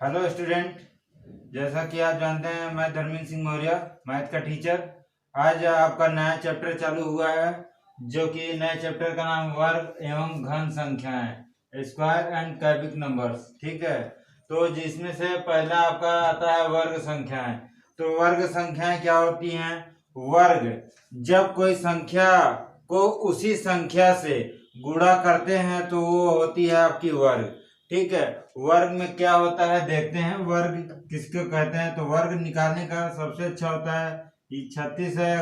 Hello student, जैसा कि आप जानते हैं मैं धर्मेंद्र सिंह मौर्य मैथ का टीचर। आज आपका नया चैप्टर चालू हुआ है जो कि नए चैप्टर का नाम वर्ग एवं घन संख्याएं, स्क्वायर एंड क्यूबिक नंबर्स। ठीक है, तो जिसमें से पहला आपका आता है वर्ग संख्याएं। तो वर्ग संख्याएं क्या होती हैं? वर्ग जब कोई संख्या को उसी संख्या से गुणा करते हैं तो वो होती है आपकी वर्ग। ठीक है, वर्ग में क्या होता है देखते हैं। वर्ग किसको कहते हैं? तो वर्ग निकालने का सबसे अच्छा होता है ये 36 है।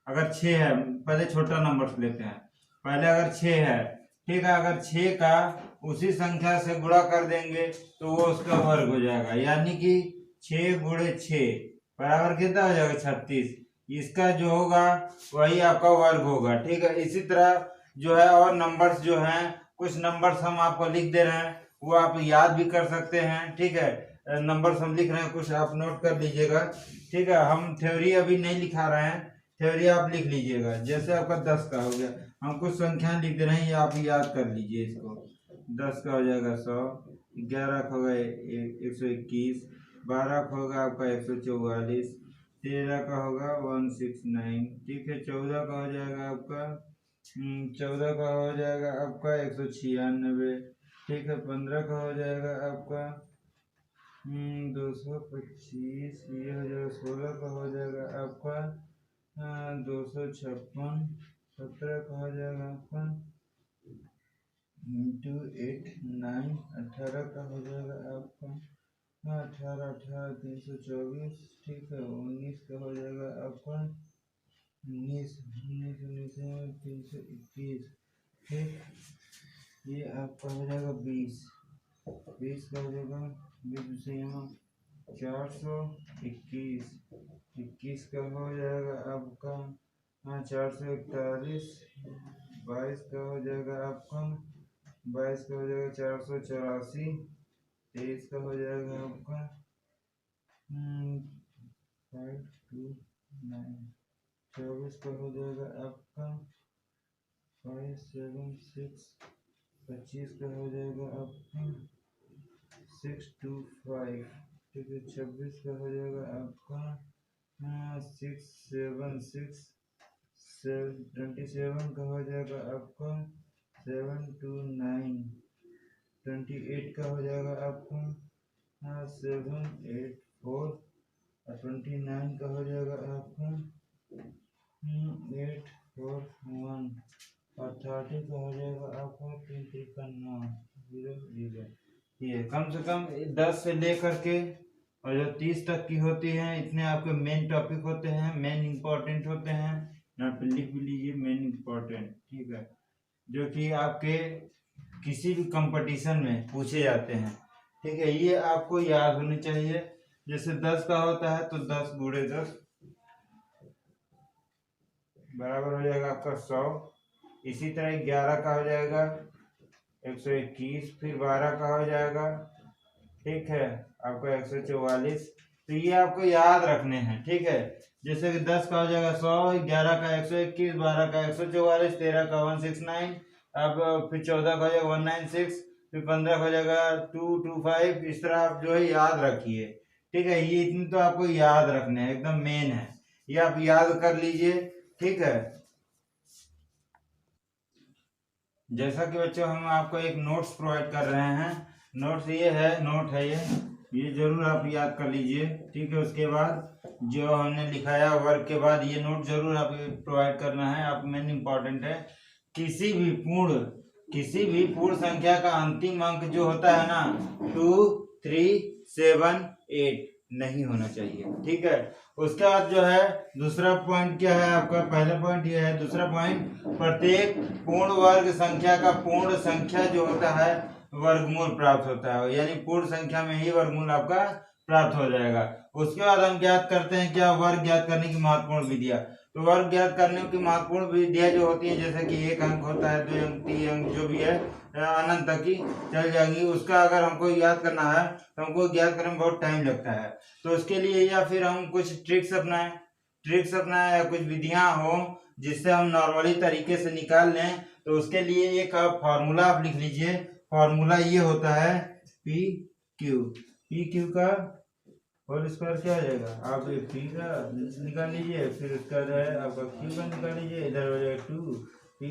अगर 6 है, पहले छोटा नंबर लेते हैं। पहले अगर 6 है, ठीक है, अगर 6 का उसी संख्या से गुणा कर देंगे तो वो उसका वर्ग हो जाएगा। यानी कि 6 गुणे 6 बराबर कितना हो जाएगा? 36। इसका जो होगा वही आपका वर्ग होगा। ठीक है, इसी तरह जो है और नंबर्स जो हैं, कुछ नंबर्स हम आपको लिख दे रहे हैं, वो आप याद भी कर सकते हैं। ठीक है, नंबर्स हम लिख रहे हैं, कुछ आप नोट कर लीजिएगा। ठीक है, हम थ्योरी अभी नहीं लिखा रहे हैं, थ्योरी आप लिख लीजिएगा। जैसे आपका 10 का हो गया, हम कुछ संख्या लिख दे रहे हैं, ये आप याद कर लीजिए इसको। 10 का हो जाएगा 100, 11 का होगा 121, 12 का होगा आपका 144, 13 का होगा 169। ठीक है, 14 का हो जाएगा आपका 14 का हो जाएगा आपका 196। ठीक है, 15 का हो जाएगा आपका 225। ये हो जाएगा 16 का हो जाएगा आपका 256। 17 का हो जाएगा आपका 289। 18 का हो जाएगा आपका 18 324। ठीक है, 19 का हो जाएगा आपका 19 321। ठीक, ये आपका हो जाएगा 20 का हो जाएगा 20 से यहाँ 421। 21 का हो जाएगा आपका 441। 22 का हो जाएगा आपका 22 का हो जाएगा 484। 23 का हो जाएगा आपका 529। 24 का हो जाएगा आपका 576। 25 का हो जाएगा आपका 625। ठीक है, 26 का हो जाएगा आपका 676। 27 का हो जाएगा आपका 729। 28 का हो जाएगा आपका 784। और 29 का हो जाएगा आपका 841। और 30 का हो जाएगा आपका 339। ये कम से कम 10 से लेकर के और जो 30 तक की होती हैं, इतने आपके मेन टॉपिक होते हैं, मेन इंपॉर्टेंट होते हैं। यहाँ पे लिख भी लीजिए मेन इंपॉर्टेंट। ठीक है, जो कि आपके किसी भी कंपटीशन में पूछे जाते हैं। ठीक है, ये आपको याद होनी चाहिए। जैसे 10 का होता है तो 10 गुणे 10 बराबर हो जाएगा आपका 100। इसी तरह 11 का हो जाएगा 121। फिर 12 का हो जाएगा, ठीक है, आपका 144। तो ये आपको याद रखने हैं। ठीक है, जैसे कि 10 का हो जाएगा 100, 11 का 121, 12 का 144, 13 का 169। अब फिर 14 का हो जाएगा 196। फिर 15 का हो जाएगा 225। इस तरह आप जो है याद रखिए। ठीक है, ये इतने तो आपको याद रखने हैं, एकदम मेन है, ये आप याद कर लीजिए। ठीक है, जैसा कि बच्चों हम आपको एक नोट्स प्रोवाइड कर रहे हैं। नोट्स ये है, नोट है ये जरूर आप याद कर लीजिए। ठीक है, उसके बाद जो हमने लिखाया वर्ग के बाद ये नोट जरूर आप प्रोवाइड करना है। आप मेन इंपॉर्टेंट है। किसी भी पूर्ण संख्या का अंतिम अंक जो होता है ना 2, 3, 7, 8 नहीं होना चाहिए। ठीक है, उसके बाद जो है दूसरा पॉइंट क्या है आपका? पहला पॉइंट ये है। दूसरा पॉइंट, प्रत्येक पूर्ण वर्ग संख्या का पूर्ण संख्या जो होता है वर्गमूल प्राप्त होता है। यानी पूर्ण संख्या में ही वर्गमूल आपका प्राप्त हो जाएगा। उसके बाद हम ज्ञात करते हैं क्या? वर्ग ज्ञात करने की महत्वपूर्ण विधियां। तो वर्ग ज्ञात करने की महत्वपूर्ण विधियां जो होती है, जैसे कि 1 अंक होता है, 2 अंक, 3 अंक, जो भी है अनंत तक की चल जाएंगी। उसका अगर हमको याद करना है तो हमको ज्ञात करने में बहुत टाइम लगता है। तो उसके लिए या फिर हम कुछ ट्रिक्स अपनाएं या कुछ विधियां हो जिससे हम नॉर्मली तरीके से निकाल लें। तो उसके लिए एक फॉर्मूला आप लिख लीजिए। फॉर्मूला ये होता है पी क्यू। पी क्यू का होल स्क्वायर क्या आ जाएगा, आप पी का निकाल लीजिए, फिर उसका जो है आपका क्यू का निकाल लीजिए, इधर हो जाएगा 2 पी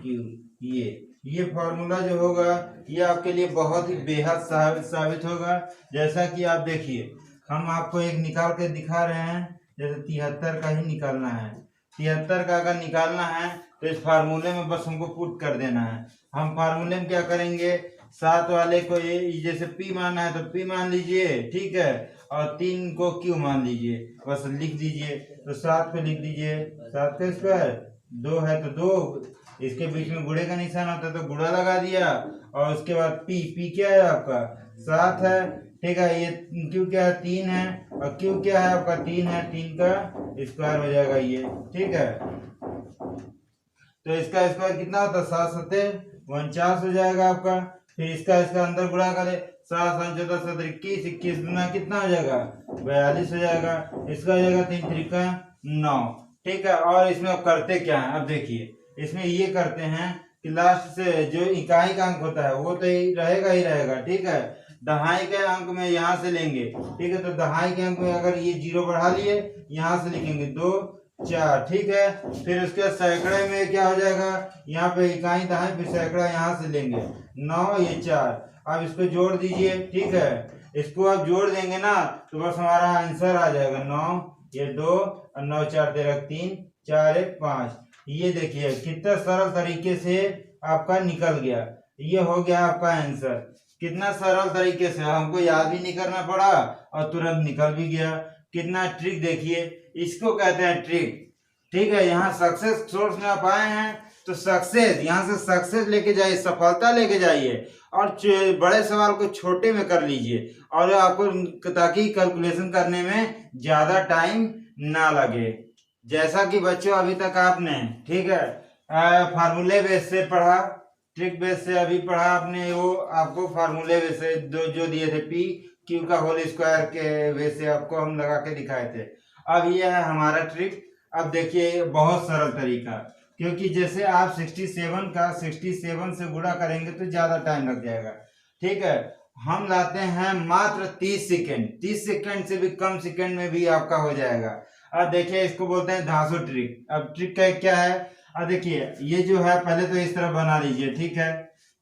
क्यू। ये फॉर्मूला जो होगा ये आपके लिए बहुत ही बेहद साबित होगा। जैसा कि आप देखिए, हम आपको एक निकाल के दिखा रहे हैं, जैसे 73 का ही निकालना है। 73 का अगर निकालना है तो इस फार्मूले में बस हमको पुट कर देना है। हम फार्मूले में क्या करेंगे, 7 वाले को ये जैसे P मानना है तो P मान लीजिए, ठीक है, और 3 को Q मान लीजिए, बस लिख दीजिए। तो 7 को लिख दीजिए, 7 का स्क्वायर, 2 है तो 2, इसके बीच में गुणे का निशान होता है तो गुणा लगा दिया, और उसके बाद P क्या है आपका 7 है, ठीक है, ये Q क्या है 3 है, और Q क्या है आपका 3 है, 3 का स्क्वायर हो जाएगा ये, ठीक है। तो इसका स्क्वायर कितना होता है, 7 सत्ते 49 हो जाएगा आपका। फिर इसका अंदर गुणा करें, 7 7 14 17 21, 21 गुना कितना हो जाएगा 42 हो जाएगा। इसका हो जाएगा 3 त्रिका 9, ठीक है। और इसमें अब करते क्या है, अब देखिए इसमें ये करते हैं कि लास्ट से जो इकाई का अंक होता है वो तो ही रहेगा, ठीक है। दहाई के अंक में यहाँ से लेंगे, ठीक है, तो दहाई के अंक में अगर ये 0 बढ़ा लिए, यहाँ से लिखेंगे 2 4, ठीक है। फिर उसके सैकड़े में क्या हो जाएगा, यहाँ पे इकाई दहाई, फिर सैकड़ा यहाँ से लेंगे 9, ये 4। अब इसको जोड़ दीजिए, ठीक है, इसको आप जोड़ देंगे ना तो बस हमारा आंसर आ जाएगा 9, ये 2 और 9 4 13 3 4 1 5। ये देखिए कितना सरल तरीके से आपका निकल गया, ये हो गया आपका आंसर। कितना सरल तरीके से, हमको याद भी नहीं करना पड़ा और तुरंत निकल भी गया। कितना ट्रिक देखिए, इसको कहते हैं ट्रिक, ठीक है। यहाँ सक्सेस सोर्स में आप आए हैं तो सक्सेस, यहाँ से सक्सेस लेके जाइए, सफलता लेके जाइए, और बड़े सवाल को छोटे में कर लीजिए, और आपको ताकि कैलकुलेशन करने में ज्यादा टाइम ना लगे। जैसा कि बच्चों अभी तक आपने, ठीक है, फार्मूले बेस से पढ़ा, ट्रिक बेस से अभी पढ़ा आपने, वो आपको फार्मूले बेस से जो दिए थे P Q का होल स्क्वायर के बेस से आपको हम लगा के दिखाए थे। अब ये है हमारा ट्रिक। अब देखिए बहुत सरल तरीका, क्योंकि जैसे आप 67 का 67 से गुणा करेंगे तो ज्यादा टाइम लग जाएगा, ठीक है। हम लाते हैं मात्र 30 सेकेंड, 30 सेकेंड से भी कम सेकेंड में भी आपका हो जाएगा। अब देखिए इसको बोलते हैं धांसू ट्रिक। अब ट्रिक का क्या है, अब देखिए ये जो है पहले तो इस तरह बना लीजिए, ठीक है,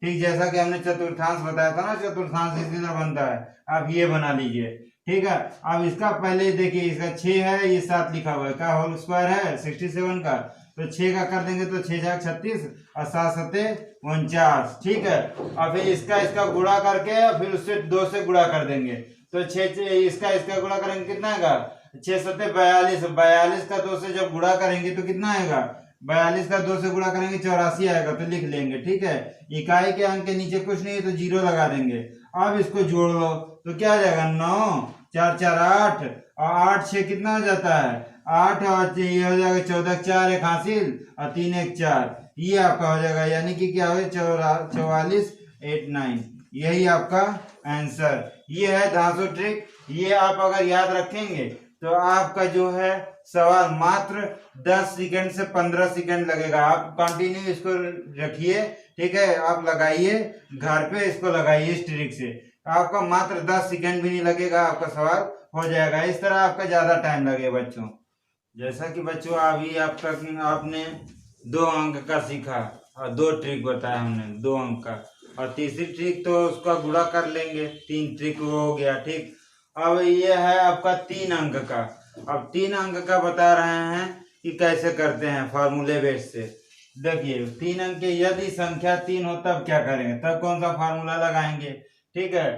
ठीक, जैसा कि हमने चतुर्थांश बताया था ना, चतुर्थांश इसी तरह बनता है, आप ये बना लीजिए, ठीक है। अब इसका पहले देखिए, इसका 6 है, ये 7 लिखा हुआ है, का होल स्क्वायर है 67 का, तो 6 का कर देंगे तो 6 6 36 और 7 7 49, ठीक है। और फिर इसका गुणा करके फिर उससे 2 से गुणा कर देंगे, तो 6 इसका गुणा करेंगे कितना आएगा, 6 7 42, 42 का 2 से जब गुणा करेंगे तो कितना आएगा, 42 का 2 से गुणा करेंगे 84 आएगा, तो लिख लेंगे, ठीक है। इकाई के अंक के नीचे कुछ नहीं है तो 0 लगा देंगे। अब इसको जोड़ लो तो क्या आ जाएगा, 9 4 4 8, और 8 6 कितना हो जाता है 8, और ये हो जाएगा 14 4 1 हासिल, और 3 1 4, ये आपका हो जाएगा, यानी कि क्या हो 44 8 9, यही आपका आंसर। ये है धांसू ट्रिक। ये आप अगर याद रखेंगे तो आपका जो है सवाल मात्र 10 सेकंड से 15 सेकंड लगेगा। आप कंटिन्यू इसको रखिए, ठीक है, आप लगाइए घर पे, इसको लगाइए इस ट्रिक से, आपका मात्र 10 सेकंड भी नहीं लगेगा, आपका सवाल हो जाएगा। इस तरह आपका ज्यादा टाइम लगे बच्चों। जैसा कि बच्चों अभी आप तक आपने 2 अंक का सीखा और 2 ट्रिक बताया हमने 2 अंक का, और तीसरी ट्रिक तो उसका गुणा कर लेंगे, 3 ट्रिक वो हो गया, ठीक। अब ये है आपका 3 अंक का। अब 3 अंक का बता रहे हैं कि कैसे करते हैं फार्मूले बेस से। देखिए 3 अंक के यदि संख्या 3 हो तब क्या करेंगे, तब कौन सा फार्मूला लगाएंगे, ठीक है,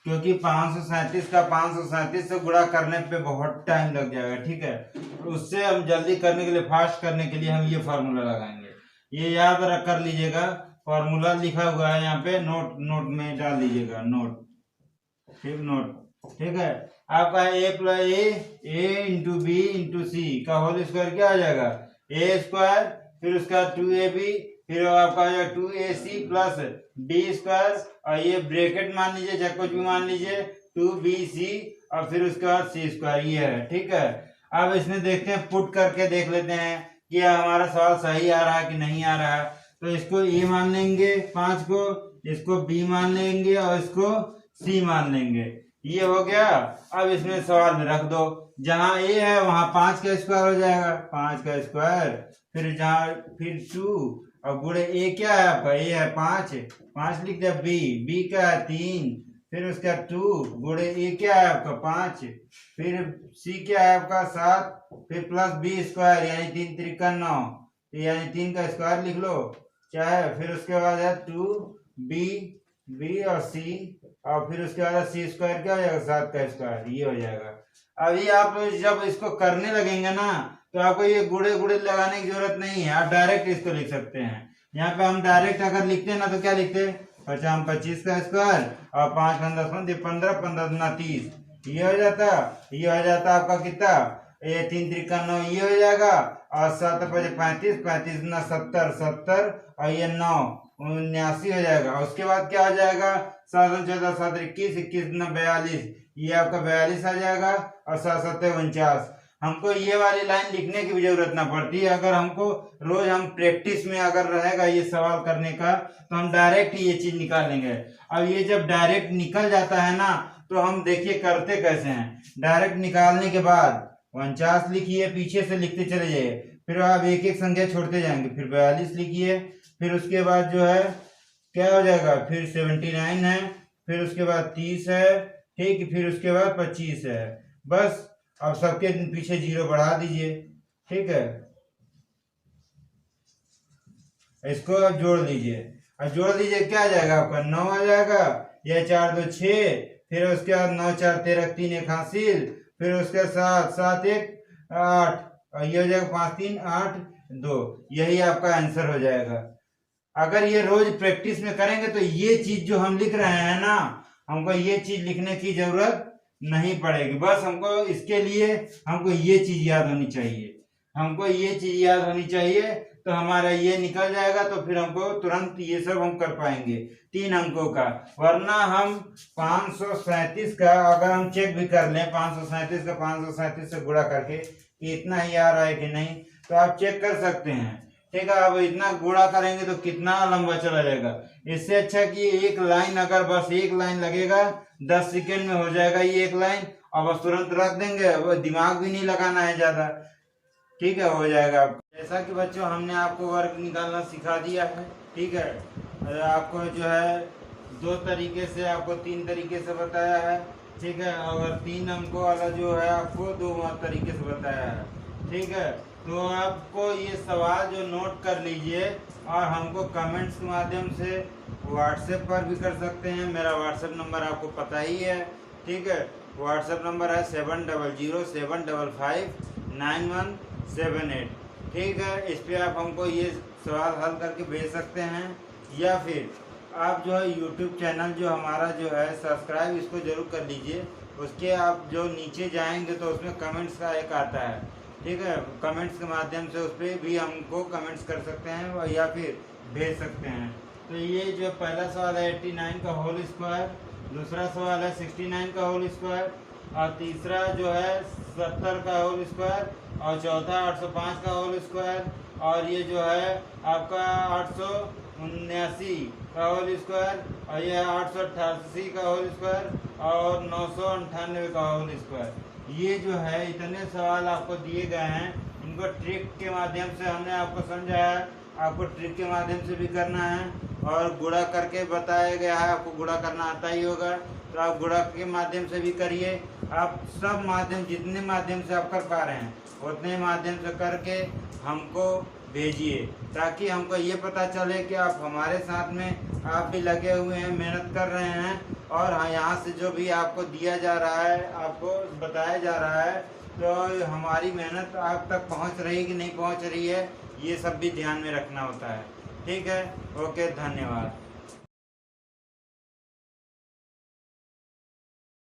क्योंकि 537 का 537 से गुणा करने पे बहुत टाइम लग जाएगा, ठीक है। उससे हम जल्दी करने के लिए, फास्ट करने के लिए हम ये फार्मूला लगाएंगे। ये याद रख कर लीजिएगा, फार्मूला लिखा हुआ है यहाँ पे, नोट में डाल दीजिएगा, नोट, ठीक, नोट, ठीक है। आपका a इंटू बी इंटू सी का होल स्क्वायर क्या आ जाएगा, a स्क्वायर, फिर उसका 2ab, फिर आपका 2ac प्लस डी स्क्वायर, और ये ब्रैकेट मान लीजिए, चाहे कुछ भी मान लीजिए, 2bc, और फिर उसके बाद c स्क्वायर, ये है, ठीक है। अब इसमें देखते हैं, पुट करके देख लेते हैं कि हमारा सवाल सही आ रहा है कि नहीं आ रहा है। तो इसको a मान लेंगे 5 को, इसको b मान लेंगे और इसको c मान लेंगे, ये हो गया। अब इसमें सवाल में रख दो, जहाँ ए है वहां 5 का स्क्वायर हो जाएगा, 5 का स्क्वायर, फिर जहाँ फिर 2 और गुणे ए क्या है आपका, ए है 5, 5 लिख दिया, बी क्या है 3, फिर उसका 2 गुणे ए क्या है आपका 5, फिर सी क्या है आपका 7, फिर प्लस बी स्क्वायर यानी 3 त्रिका 9, यानी 3 का स्क्वायर लिख लो क्या है, फिर उसके बाद है 2 बी और सी, और फिर उसके बाद सी स्क्वायर क्या हो जाएगा 7 का स्क्वायर, ये हो जाएगा। अभी आप जब इसको करने लगेंगे ना तो आपको ये गुड़े गुड़े लगाने की जरूरत नहीं है, आप डायरेक्ट इसको लिख सकते हैं। यहाँ पे हम डायरेक्ट अगर लिखते हैं ना तो क्या लिखते हैं, 25 का स्क्वायर और 5 10 15 15 दूना 30, ये हो जाता आपका कितना, ये 3 त्रिका 9, ये हो जाएगा, और 7 35 35 दूना 70 70, और ये 9 79 हो जाएगा। उसके बाद क्या हो जाएगा, 7 14 7 21 21 दूना 42, ये आपका 42 आ जाएगा, और 7 7 49। हमको ये वाली लाइन लिखने की भी जरूरत ना पड़ती है, अगर हमको रोज हम प्रैक्टिस में अगर रहेगा ये सवाल करने का तो हम डायरेक्ट ये चीज निकाल लेंगे। अब ये जब डायरेक्ट निकल जाता है ना तो हम देखिए करते कैसे हैं। डायरेक्ट निकालने के बाद 49 लिखिए, पीछे से लिखते चले जाइए, फिर आप एक एक संख्या छोड़ते जाएंगे, फिर 42 लिखिए, फिर उसके बाद जो है क्या हो जाएगा, फिर 79 है, फिर उसके बाद 30 है, ठीक, फिर उसके बाद 25 है। बस अब सबके पीछे 0 बढ़ा दीजिए, ठीक है, इसको अब जोड़ दीजिए, अब जोड़ दीजिए क्या आ जाएगा आपका 9 आ जाएगा, यह 4 2 6, फिर उसके बाद 9 4 13 3 1 हासिल, फिर उसके साथ 7 1 8, और ये हो जाएगा 5 3 8 2, यही आपका आंसर हो जाएगा। अगर ये रोज प्रैक्टिस में करेंगे तो ये चीज जो हम लिख रहे हैं ना, हमको ये चीज लिखने की जरूरत नहीं पड़ेगी। बस हमको इसके लिए हमको ये चीज याद होनी चाहिए, हमको ये चीज याद होनी चाहिए, तो हमारा ये निकल जाएगा, तो फिर हमको तुरंत ये सब हम कर पाएंगे 3 अंकों का। वरना हम 537 का अगर हम चेक भी कर लें, 537 का 537 से गुणा करके इतना ही आ रहा है कि नहीं, तो आप चेक कर सकते हैं, ठीक है। अब इतना गुणा करेंगे तो कितना लंबा चला जाएगा। इससे अच्छा कि एक लाइन, अगर बस एक लाइन लगेगा 10 सेकेंड में हो जाएगा ये एक लाइन, और बस तुरंत रख देंगे, वो दिमाग भी नहीं लगाना है ज्यादा, ठीक है, हो जाएगा। जैसा कि बच्चों हमने आपको वर्ग निकालना सिखा दिया है, ठीक है, आपको जो है 2 तरीके से, आपको 3 तरीके से बताया है, ठीक है, और 3 अंकों वाला जो है आपको 2 तरीके से बताया है, ठीक है। तो आपको ये सवाल जो नोट कर लीजिए, और हमको कमेंट्स के माध्यम से व्हाट्सएप पर भी कर सकते हैं, मेरा व्हाट्सएप नंबर आपको पता ही है, ठीक है, व्हाट्सएप नंबर है 7007559178, ठीक है। इस पर आप हमको ये सवाल हल करके भेज सकते हैं, या फिर आप जो है यूट्यूब चैनल जो हमारा जो है सब्सक्राइब इसको जरूर कर लीजिए, उसके आप जो नीचे जाएंगे तो उसमें कमेंट्स का एक आता है, ठीक है, कमेंट्स के माध्यम से उस पर भी हमको कमेंट्स कर सकते हैं या फिर भेज सकते हैं। तो ये जो पहला सवाल है 89 का होल स्क्वायर, दूसरा सवाल है 69 का होल स्क्वायर, और तीसरा जो है 70 का होल स्क्वायर, और चौथा 805 का होल स्क्वायर, और ये जो है आपका 879 का होल स्क्वायर, और ये 888 का होल स्क्वायर, और 998 का होल स्क्वायर। ये जो है इतने सवाल आपको दिए गए हैं, इनको ट्रिक के माध्यम से हमने आपको समझाया है, आपको ट्रिक के माध्यम से भी करना है, और गुणा करके बताया गया है, आपको गुणा करना आता ही होगा, तो आप गुणा के माध्यम से भी करिए। आप सब माध्यम, जितने माध्यम से आप कर पा रहे हैं उतने माध्यम से करके हमको भेजिए, ताकि हमको ये पता चले कि आप हमारे साथ में आप भी लगे हुए हैं, मेहनत कर रहे हैं, और यहाँ से जो भी आपको दिया जा रहा है, आपको बताया जा रहा है, तो हमारी मेहनत आप तक पहुँच रही कि नहीं पहुँच रही है, ये सब भी ध्यान में रखना होता है, ठीक है। ओके, धन्यवाद।